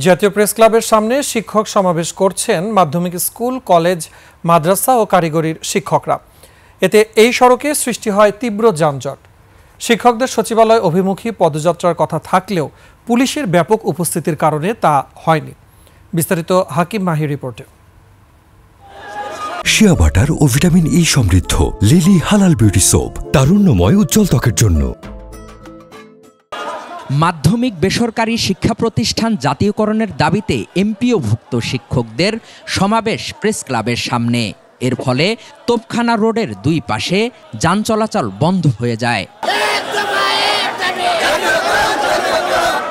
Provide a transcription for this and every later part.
জাতীয় প্রেস ক্লাবের সামনে শিক্ষক সমাবেশ করছেন মাধ্যমিক স্কুল, কলেজ, মাদ্রাসা ও কারিগরির শিক্ষকরা। এতে এই সড়কে সৃষ্টি হয় তীব্র যানজট। শিক্ষকদের সচিবালয় অভিমুখী পদযাত্রার কথা থাকলেও পুলিশের ব্যাপক উপস্থিতির কারণে তা হয়নি। বিস্তারিত হাকিম মাহি রিপোর্টে। শিয়া বাটার ও ভিটামিন ই সমৃদ্ধ লিলি হালাল বিউটি সোপ, তারুণ্যময় উজ্জ্বল ত্বকের জন্য। মাধ্যমিক বেসরকারি শিক্ষা প্রতিষ্ঠান জাতীয়করণের দাবিতে এমপিওভুক্ত শিক্ষকদের সমাবেশ প্রেস ক্লাবের সামনে। এর ফলে তোপখানা রোডের দুই পাশে যান চলাচল বন্ধ হয়ে যায়।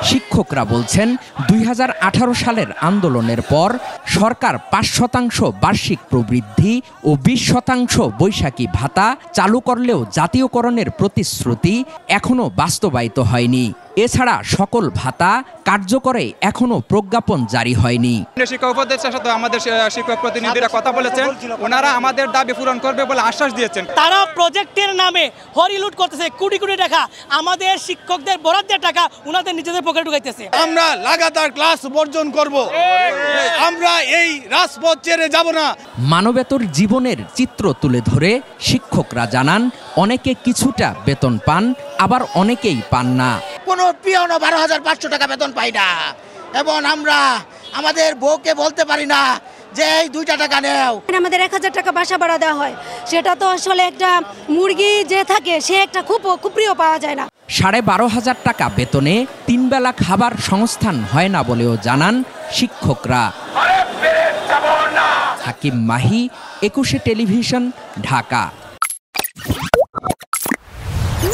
শিক্ষকরা বলছেন 2018 সালের আন্দোলনের পর সরকার 5% বার্ষিক প্রবৃদ্ধি ও 20% বৈশাখী ভাতা চালু করলেও জাতীয়করণের প্রতিশ্রুতি এখনো বাস্তবায়িত হয়নি। এছাড়া সকল ভাতা কার্যকরে এখনো প্রজ্ঞাপন জারি হয়নি। শিক্ষক উপদেষ্টার সাথে আমাদের শিক্ষক প্রতিনিধিরা কথা বলেছেন, ওনারা আমাদের দাবি পূরণ করবে বলে আশ্বাস দিয়েছেন। তারা প্রজেক্টের নামে হরিলুট করতেছে, কোটি কোটি টাকা আমাদের শিক্ষকদের বরাদ্দের টাকা ওনাদের নিজেদের পকেটে ঢুকাইতেছে। আমরা লাগাতার ক্লাস বর্জন করব, আমরা এই রাজপথ ছেড়ে যাব না। মানবেতর জীবনের চিত্র তুলে ধরে শিক্ষকরা জানান, অনেকে কিছুটা বেতন পান, আবার অনেকেই পান না। কোনো পিয়নও 12,500 টাকা বেতন পাই না, এবং আমরা আমাদের বউকে বলতে পারি না যে এই 2টা টাকা নেও। আমাদের 1000 টাকা বাসা ভাড়া দেওয়া হয়, সেটা তো আসলে একটা মুরগি যে থাকে সে একটা খুব প্রিয় পাওয়া যায় না। 12,500 টাকা বেতনে 3 বেলা খাবার সংস্থান হয় না বলেও জানান শিক্ষকরা। হাকিম মাহি, 21 টেলিভিশন, ঢাকা।